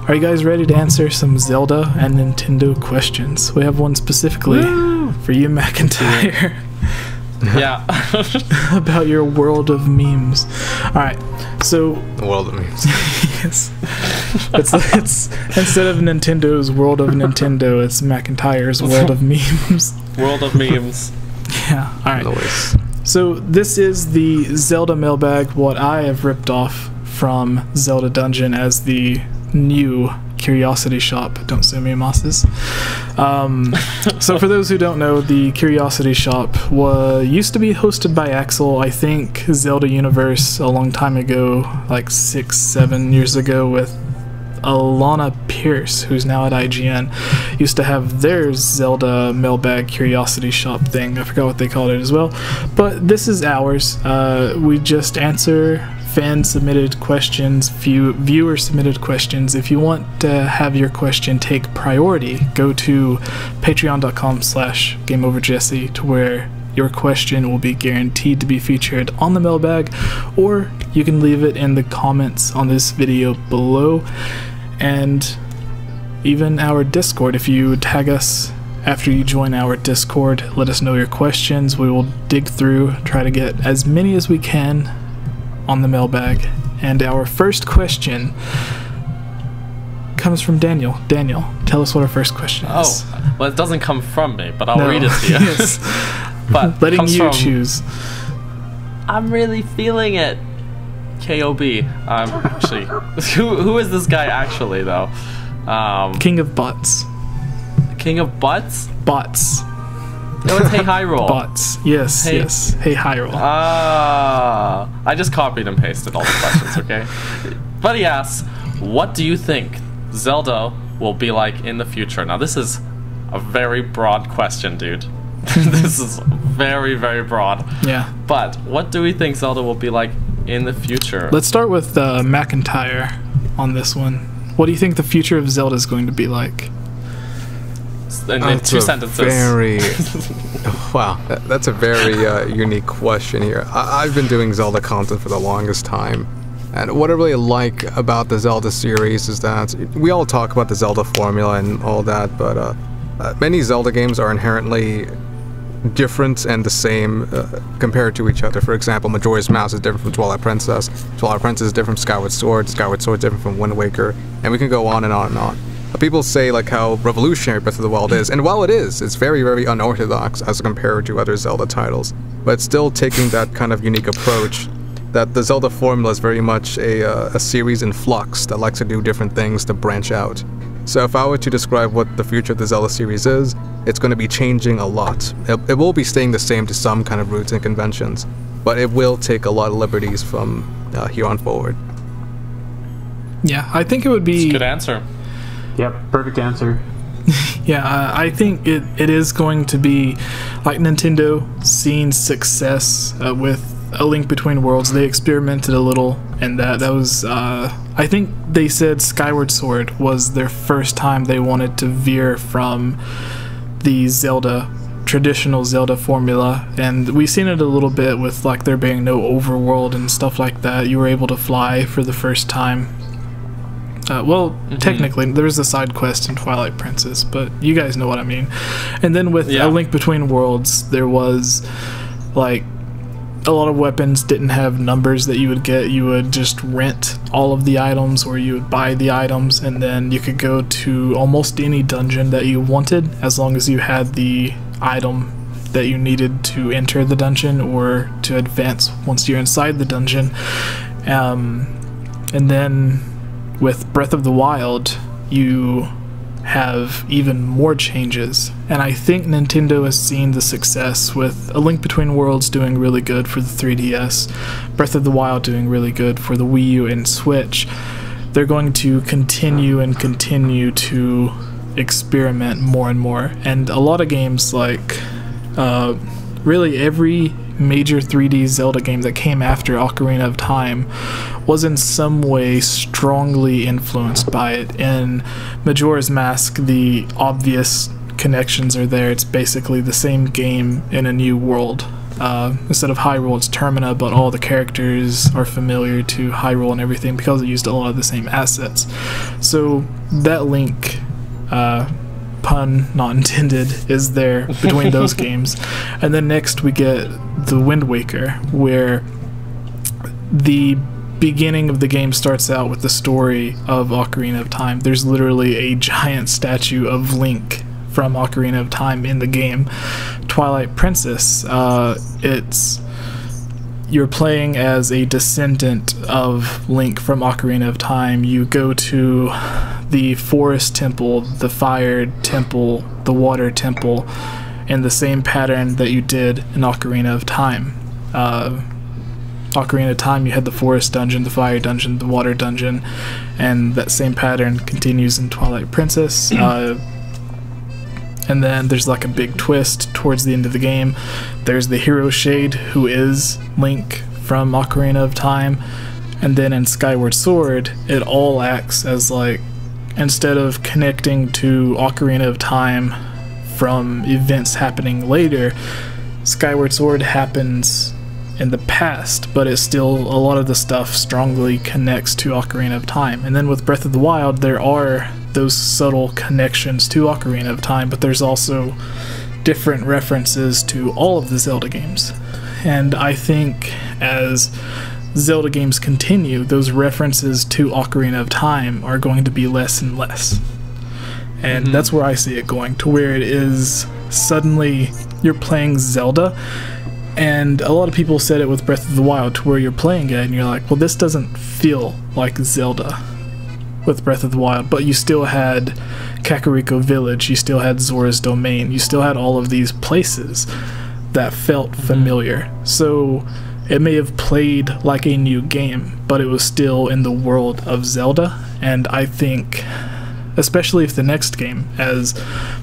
Are you guys ready to answer some Zelda and Nintendo questions? We have one specifically for you, Macintyre. Yeah. About your world of memes. Alright, so... World of memes. Yes. It's instead of Nintendo's World of Nintendo, it's Macintyre's World of Memes. World of memes. Yeah, alright. Noise. So this is the Zelda mailbag, what I have ripped off from Zelda Dungeon as the new Curiosity Shop. Don't sue me, Mosses. So for those who don't know, the Curiosity Shop used to be hosted by Axel. I think Zelda Universe a long time ago, like 6-7 years ago, with Alana Pierce, who's now at IGN, used to have their Zelda mailbag Curiosity Shop thing. I forgot what they called it as well. But this is ours. We just answer fan-submitted questions, viewer-submitted questions. If you want to have your question take priority, go to patreon.com/GameOverJesse to where your question will be guaranteed to be featured on the mailbag, or you can leave it in the comments on this video below, and even our Discord. If you tag us after you join our Discord, let us know your questions. We will dig through, try to get as many as we can on the mailbag. And our first question comes from Daniel. Daniel, tell us what our first question is. Oh, well, it doesn't come from me, but I'll read it to you. Yes. But letting you choose. I'm really feeling it. KOB. Actually, who is this guy actually though? King of Bots. King of Butts? Bots. No, it's Hey Hyrule. Bots. Yes, hey. yes. Hey Hyrule. I just copied and pasted all the questions, okay? But he asks, what do you think Zelda will be like in the future? Now, this is a very broad question, dude. This is very, very broad. Yeah. But what do we think Zelda will be like in the future? Let's start with Macintyre on this one. What do you think the future of Zelda is going to be like? In 2 sentences. Wow, that's a very unique question here. I've been doing Zelda content for the longest time, and what I really like about the Zelda series is that we all talk about the Zelda formula and all that, but many Zelda games are inherently different and the same compared to each other. For example, Majora's Mask is different from Twilight Princess. Twilight Princess is different from Skyward Sword. Skyward Sword is different from Wind Waker, and we can go on and on and on. People say like how revolutionary Breath of the Wild is, and while it is, it's very, very unorthodox as compared to other Zelda titles, but it's still taking that kind of unique approach that the Zelda formula is very much a series in flux that likes to do different things to branch out. So if I were to describe what the future of the Zelda series is, it's going to be changing a lot. It will be staying the same to some kind of roots and conventions, but it will take a lot of liberties from here on forward. Yeah, I think it would be... That's a good answer. Yep, perfect answer. Yeah, I think it is going to be like Nintendo seeing success with A Link Between Worlds. They experimented a little, and that was I think they said Skyward Sword was their first time they wanted to veer from the traditional Zelda formula, and we've seen it a little bit with like there being no overworld and stuff like that. You were able to fly for the first time. Technically, there was a side quest in Twilight Princess, but you guys know what I mean. And then with A Link Between Worlds, there was, like, a lot of weapons didn't have numbers that you would get. You would just rent all of the items, or you would buy the items, and then you could go to almost any dungeon that you wanted, as long as you had the item that you needed to enter the dungeon or to advance once you're inside the dungeon. And then with Breath of the Wild, you have even more changes, and I think Nintendo has seen the success with A Link Between Worlds doing really good for the 3DS, Breath of the Wild doing really good for the Wii U and Switch. They're going to continue and continue to experiment more and more, and a lot of games like really every major 3D Zelda game that came after Ocarina of Time was in some way strongly influenced by it. In Majora's Mask, the obvious connections are there. It's basically the same game in a new world. Instead of Hyrule, it's Termina, but all the characters are familiar to Hyrule and everything because it used a lot of the same assets. So that link, pun not intended, is there between those games. And then next we get the Wind Waker, where the beginning of the game starts out with the story of Ocarina of Time. There's literally a giant statue of Link from Ocarina of Time in the game. Twilight Princess, you're playing as a descendant of Link from Ocarina of Time. You go to the Forest Temple, the Fire Temple, the Water Temple, in the same pattern that you did in Ocarina of Time. Ocarina of Time, you had the Forest Dungeon, the Fire Dungeon, the Water Dungeon, and that same pattern continues in Twilight Princess. And then there's like a big twist towards the end of the game. There's the Hero Shade, who is Link from Ocarina of Time. And then in Skyward Sword, it all acts as like, instead of connecting to Ocarina of Time from events happening later, Skyward Sword happens in the past, but it's still, a lot of the stuff strongly connects to Ocarina of Time. And then with Breath of the Wild, there are those subtle connections to Ocarina of Time, but there's also different references to all of the Zelda games. And I think as Zelda games continue, those references to Ocarina of Time are going to be less and less. And that's where I see it going, to where it is suddenly you're playing Zelda. And a lot of people said it with Breath of the Wild, to where you're playing it and you're like, well, this doesn't feel like Zelda with Breath of the Wild, but you still had Kakariko Village, you still had Zora's Domain, you still had all of these places that felt familiar. So it may have played like a new game, but it was still in the world of Zelda. And I think, especially if the next game, as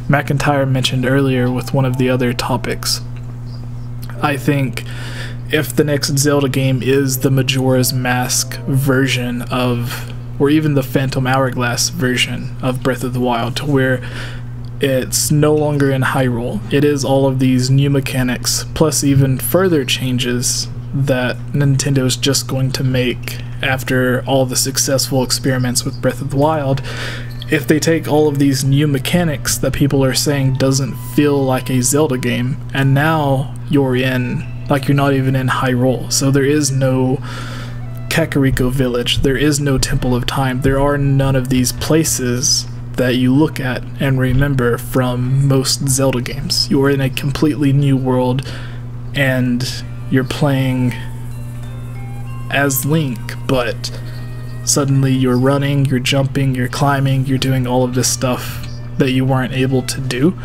Macintyre mentioned earlier with one of the other topics, I think if the next Zelda game is the Majora's Mask version of, or even the Phantom Hourglass version of Breath of the Wild, to where it's no longer in Hyrule, it is all of these new mechanics, plus even further changes that Nintendo's just going to make after all the successful experiments with Breath of the Wild. If they take all of these new mechanics that people are saying doesn't feel like a Zelda game, and now you're in, like, you're not even in Hyrule, so there is no Kakariko Village, there is no Temple of Time, there are none of these places that you look at and remember from most Zelda games. You are in a completely new world, and you're playing as Link, but suddenly you're running, you're jumping, you're climbing, you're doing all of this stuff that you weren't able to do.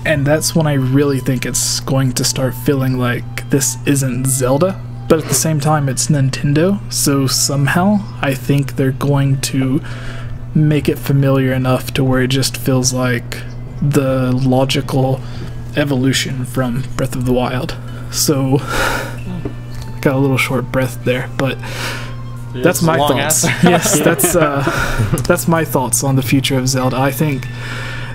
And that's when I really think it's going to start feeling like this isn't Zelda, but at the same time it's Nintendo, so somehow I think they're going to make it familiar enough to where it just feels like the logical evolution from Breath of the Wild. So, got a little short breath there, but that's my thoughts. Yes, that's my thoughts on the future of Zelda. I think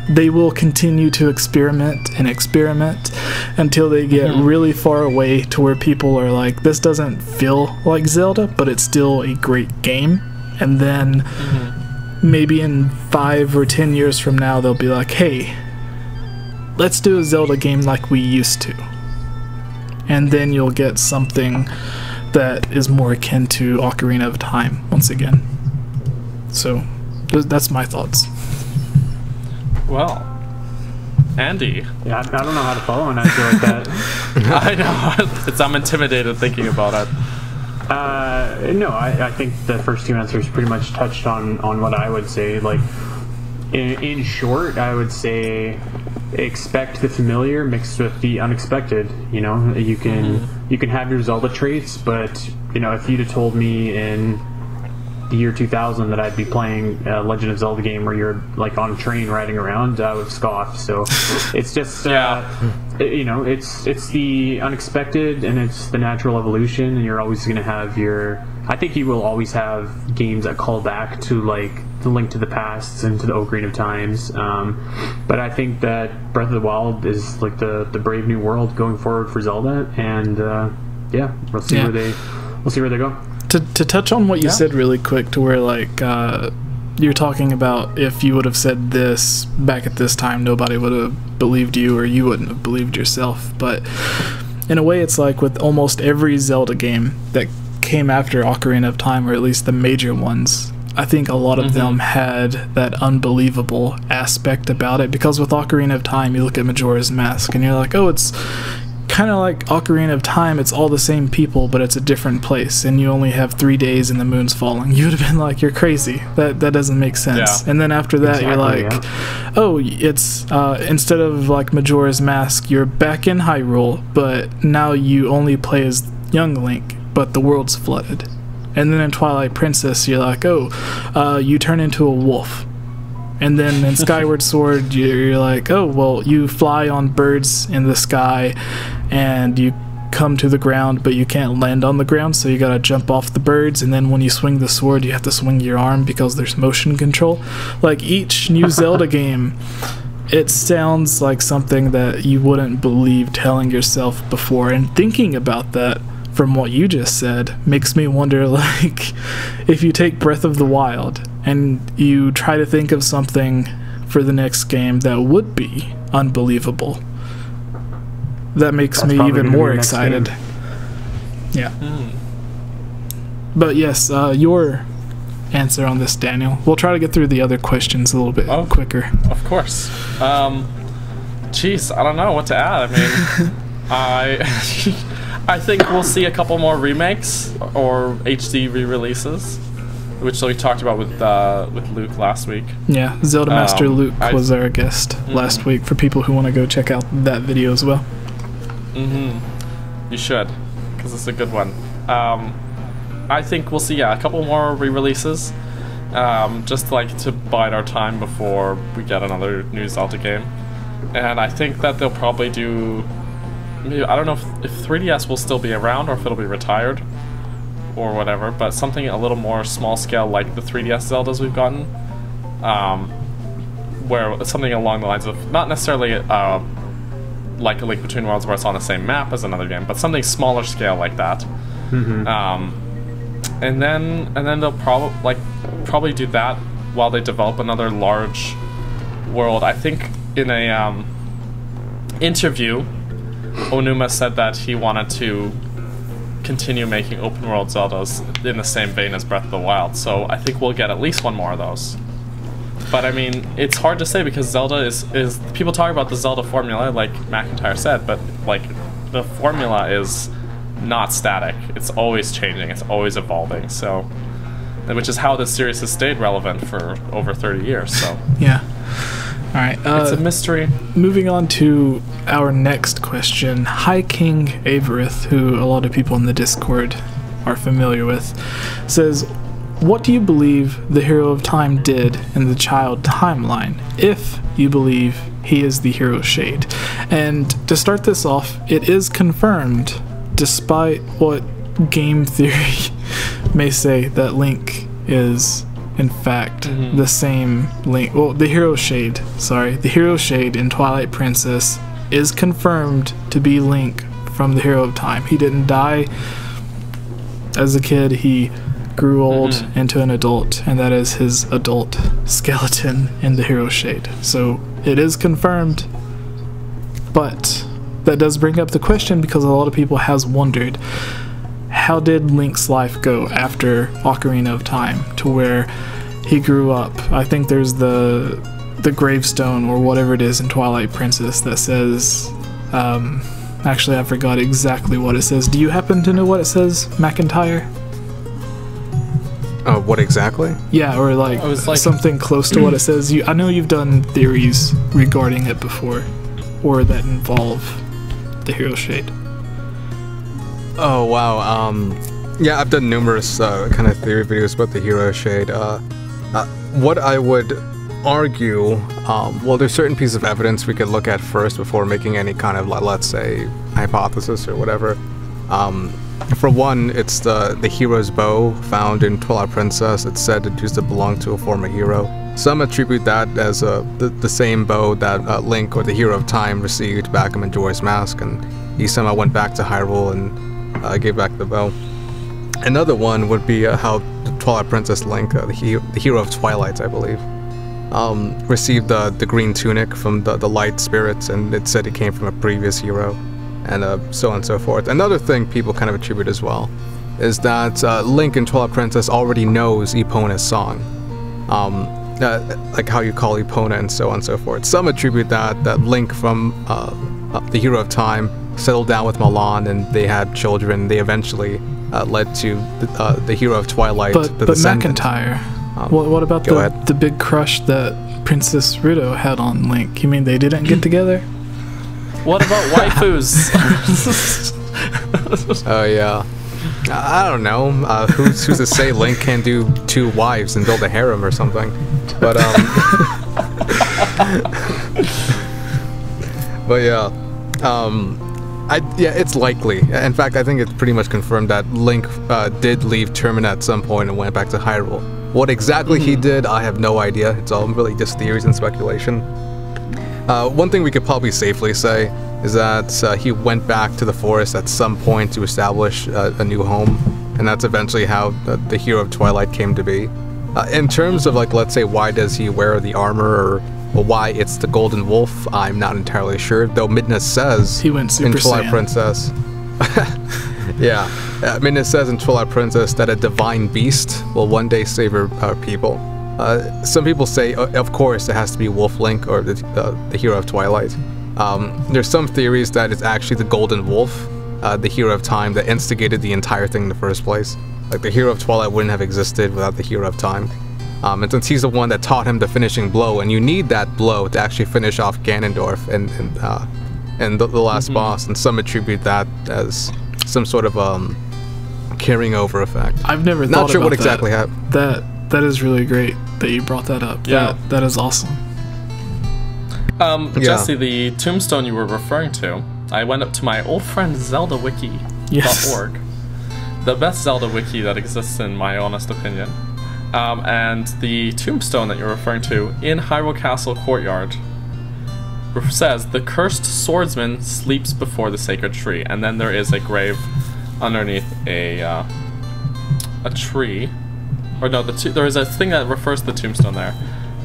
they will continue to experiment and experiment until they get really far away to where people are like, this doesn't feel like Zelda, but it's still a great game. And then maybe in 5 or 10 years from now, they'll be like, hey, let's do a Zelda game like we used to. And then you'll get something that is more akin to Ocarina of Time once again. So that's my thoughts. Well, Andy. Yeah, I don't know how to follow an answer like that. I know. I'm intimidated thinking about it. No, I think the first two answers pretty much touched on what I would say. Like, in short, I would say expect the familiar mixed with the unexpected. You know, you can have your Zelda traits, but you know, if you'd have told me in the year 2000 that I'd be playing a Legend of Zelda game where you're like on a train riding around, I would have scoffed. So it's just you know, it's the unexpected and it's the natural evolution, and you're always going to have your, I think you will always have games that call back to like the Link to the Past and to the Ocarina of Times, but I think that Breath of the Wild is like the brave new world going forward for Zelda, and yeah, we'll see where they go. To touch on what you said really quick, to where like you're talking about if you would have said this back at this time, nobody would have believed you, or you wouldn't have believed yourself. But in a way, it's like with almost every Zelda game that came after Ocarina of Time, or at least the major ones, I think a lot of them had that unbelievable aspect about it, because with Ocarina of Time, you look at Majora's Mask and you're like, oh, it's kind of like Ocarina of Time, it's all the same people, but it's a different place, and you only have 3 days and the moon's falling. You would have been like, you're crazy. That doesn't make sense. Yeah. And then after that, you're like, oh, it's instead of like Majora's Mask, you're back in Hyrule, but now you only play as young Link, but the world's flooded. And then in Twilight Princess, you're like, oh, you turn into a wolf. And then in Skyward Sword, you're like, oh, well, you fly on birds in the sky, and you come to the ground, but you can't land on the ground, so you gotta jump off the birds, and then when you swing the sword, you have to swing your arm because there's motion control. Like, each new Zelda game, it sounds like something that you wouldn't believe telling yourself before, and thinking about that from what you just said makes me wonder, like, if you take Breath of the Wild and you try to think of something for the next game that would be unbelievable, that makes me even more excited. Yeah. But yes, your answer on this, Daniel. We'll try to get through the other questions a little bit quicker. Of course. Jeez, I don't know what to add. I mean, I think we'll see a couple more remakes or HD re-releases, which we talked about with Luke last week. Yeah, Zelda Master Luke was our guest last week, for people who want to go check out that video as well. You should, because it's a good one. I think we'll see, a couple more re-releases, just like to bide our time before we get another new Zelda game. And I think that they'll probably do, maybe, I don't know if 3DS will still be around or if it'll be retired or whatever, but something a little more small scale like the 3DS Zeldas we've gotten, where something along the lines of, not necessarily like A Link Between Worlds where it's on the same map as another game, but something smaller scale like that. And then they'll probably do that while they develop another large world. I think in a interview, Onuma said that he wanted to continue making open world Zeldas in the same vein as Breath of the Wild, so I think we'll get at least one more of those. But I mean, it's hard to say because Zelda is people talk about the Zelda formula, like Macintyre said, but like the formula is not static. It's always changing, it's always evolving, so, which is how this series has stayed relevant for over 30 years, so. Yeah. Alright, it's a mystery. Moving on to our next question, High King Averith, who a lot of people in the Discord are familiar with, says, what do you believe the Hero of Time did in the child timeline, if you believe he is the Hero Shade? And to start this off, it is confirmed, despite what game theory may say, that Link is in fact the same Link. Well, the Hero Shade, sorry, the Hero Shade in Twilight Princess is confirmed to be Link from the Hero of Time. He didn't die as a kid, he grew old into an adult, and that is his adult skeleton in the Hero Shade. So it is confirmed, but that does bring up the question, because a lot of people has wondered, how did Link's life go after Ocarina of Time to where he grew up? I think there's the gravestone or whatever it is in Twilight Princess that says, actually I forgot exactly what it says. Do you happen to know what it says, Macintyre? What exactly? Yeah, or like something close to what it says. I know you've done theories regarding it before, or that involve the Hero Shade. Oh wow, yeah, I've done numerous kind of theory videos about the Hero Shade. What I would argue, well, there's certain pieces of evidence we could look at first before making any kind of, let's say, hypothesis or whatever. For one, it's the hero's bow found in Twilight Princess. It's said it used to belong to a former hero. Some attribute that as the same bow that Link, or the Hero of Time, received back in Majora's Mask, and he somehow went back to Hyrule and gave back the bow. Another one would be how the Twilight Princess Link, the hero of Twilight, I believe, received the green tunic from the light spirits, and it said it came from a previous hero, and so on and so forth. Another thing people kind of attribute as well is that Link in Twilight Princess already knows Epona's song, like how you call Epona and so on and so forth. Some attribute that Link from the Hero of Time settled down with Milan and they had children. They eventually led to the Hero of Twilight, but Macintyre. What about the big crush that Princess Ruto had on Link? You mean they didn't get together? What about waifus? Oh yeah. I don't know. Who's to say Link can't do 2 wives and build a harem or something? But but yeah. Yeah, it's likely. In fact, I think it's pretty much confirmed that Link did leave Termina at some point and went back to Hyrule. What exactly he did, I have no idea. It's all really just theories and speculation. One thing we could probably safely say is that he went back to the forest at some point to establish a new home, and that's eventually how the Hero of Twilight came to be. In terms of, like, let's say, why does he wear the armor, or why it's the Golden Wolf, I'm not entirely sure, though Midna says he went Super in Twilight Saiyan. Princess. Yeah, Midna says in Twilight Princess that a divine beast will one day save her people. Some people say, of course, it has to be Wolf Link or the Hero of Twilight. There's some theories that it's actually the Golden Wolf, the Hero of Time, that instigated the entire thing in the first place. Like, the Hero of Twilight wouldn't have existed without the Hero of Time. And since he's the one that taught him the finishing blow, and you need that blow to actually finish off Ganondorf and the last boss, and some attribute that as some sort of carrying over effect. I've never thought Not sure about what exactly happened. That is really great that you brought that up. Yeah. That is awesome. Jesse, the tombstone you were referring to, I went up to my old friend ZeldaWiki.org, Yes. the best Zelda wiki that exists in my honest opinion. And the tombstone that you're referring to in Hyrule Castle Courtyard says, the cursed swordsman sleeps before the sacred tree, and then there is a grave underneath a tree. Or no, there is a thing that refers to the tombstone there,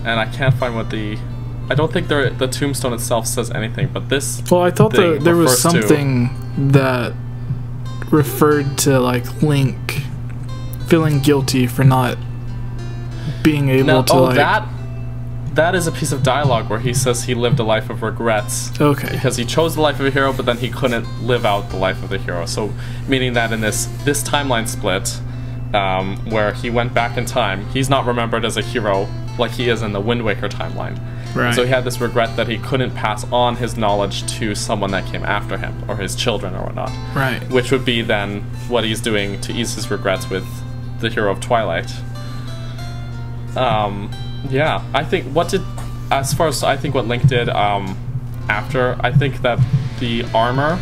and I can't find what I don't think the tombstone itself says anything, but this. Well, I thought that there was refers to- something that referred to, like, Link feeling guilty for not being able to, like... That is a piece of dialogue where he says he lived a life of regrets. Okay. Because he chose the life of a hero, but then he couldn't live out the life of the hero. So, meaning that in this timeline split, where he went back in time, he's not remembered as a hero like he is in the Wind Waker timeline. Right. So he had this regret that he couldn't pass on his knowledge to someone that came after him, or his children or whatnot. Right. Which would be then what he's doing to ease his regrets with the Hero of Twilight. Yeah, I think what Link did after, I think that the armor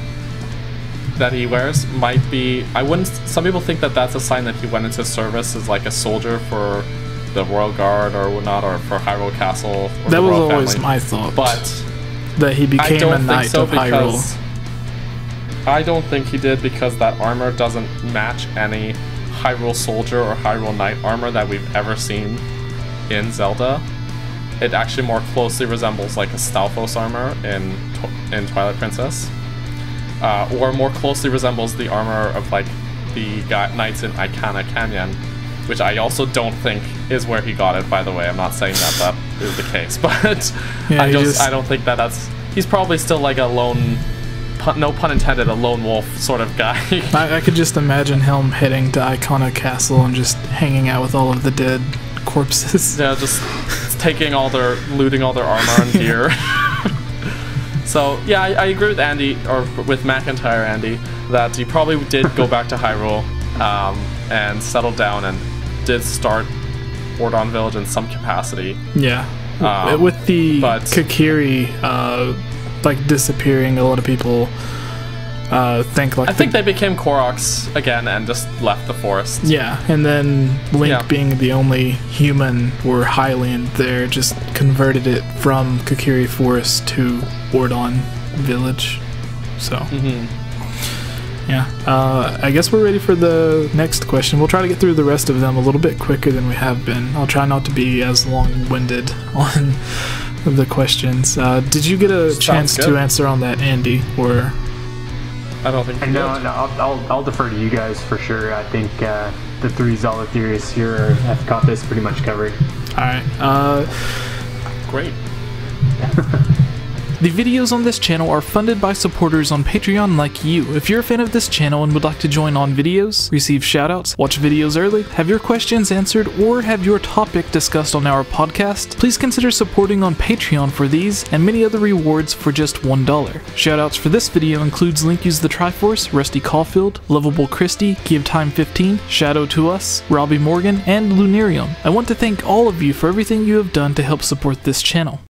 that he wears might be, some people think that that's a sign that he went into service as like a soldier for the Royal Guard or whatnot, or for Hyrule Castle. Or That the was Royal always family. my thought. But that he I became don't a think knight so, of Hyrule. because I don't think he did, because that armor doesn't match any Hyrule soldier or Hyrule knight armor that we've ever seen in Zelda. It actually more closely resembles like a Stalfos armor in Twilight Princess, or more closely resembles the armor of like the knights in Icana Canyon, which I also don't think is where he got it. By the way, I'm not saying that is the case, but Yeah, I don't think that's. He's probably still like a lone, no pun intended, a lone wolf sort of guy. I could just imagine him heading to Icona Castle and just hanging out with all of the dead corpses. Yeah, just looting all their armor and gear. So yeah, I agree with Andy, or with Macintyre Andy, that he probably did go back to Hyrule and settle down and did start Ordon Village in some capacity. Yeah. With the but- Kakiri like disappearing, a lot of people think like I think they became Koroks again and just left the forest. yeah, and then Link Yeah. being the only human or Hylian there just converted it from Kakiri Forest to Ordon Village. So Yeah. I guess we're ready for the next question. We'll try to get through the rest of them a little bit quicker than we have been. I'll try not to be as long-winded on the questions. Did you get a chance to answer on that, Andy? Or I don't think. No, I'll defer to you guys for sure. I think the 3 Zelda theories here have got this pretty much covered. all right. Great. The videos on this channel are funded by supporters on Patreon like you. If you're a fan of this channel and would like to join on videos, receive shoutouts, watch videos early, have your questions answered, or have your topic discussed on our podcast, please consider supporting on Patreon for these and many other rewards for just $1. Shoutouts for this video includes Link Use the Triforce, Rusty Caulfield, Lovable Christie, Give Time 15, Shadow to Us, Robbie Morgan, and Lunarium. I want to thank all of you for everything you have done to help support this channel.